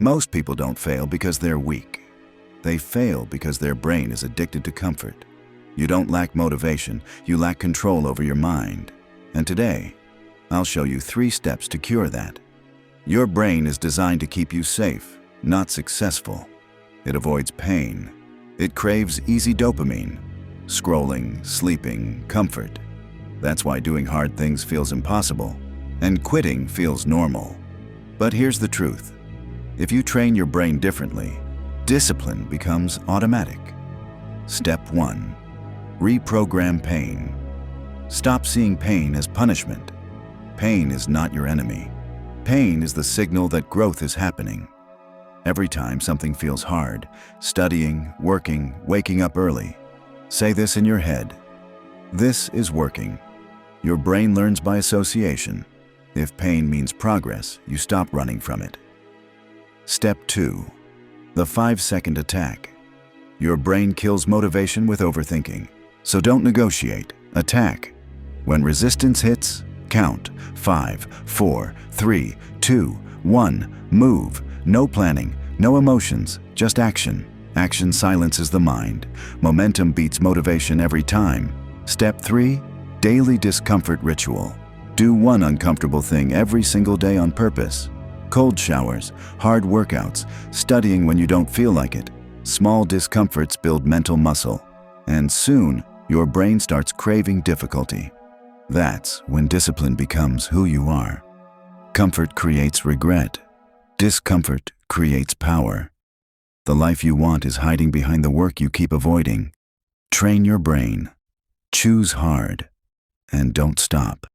Most people don't fail because they're weak. They fail because their brain is addicted to comfort. You don't lack motivation, you lack control over your mind. And today, I'll show you 3 steps to cure that. Your brain is designed to keep you safe, not successful. It avoids pain. It craves easy dopamine, scrolling, sleeping, comfort. That's why doing hard things feels impossible, and quitting feels normal. But here's the truth. If you train your brain differently, discipline becomes automatic. Step 1. Reprogram pain. Stop seeing pain as punishment. Pain is not your enemy. Pain is the signal that growth is happening. Every time something feels hard, studying, working, waking up early, say this in your head. This is working. Your brain learns by association. If pain means progress, you stop running from it. Step 2. The 5-second attack. Your brain kills motivation with overthinking. So don't negotiate. Attack. When resistance hits, count. 5, 4, 3, 2, 1. Move. No planning, no emotions, just action. Action silences the mind. Momentum beats motivation every time. Step 3. Daily discomfort ritual. Do one uncomfortable thing every single day on purpose. Cold showers, hard workouts, studying when you don't feel like it. Small discomforts build mental muscle. And soon, your brain starts craving difficulty. That's when discipline becomes who you are. Comfort creates regret. Discomfort creates power. The life you want is hiding behind the work you keep avoiding. Train your brain. Choose hard. And don't stop.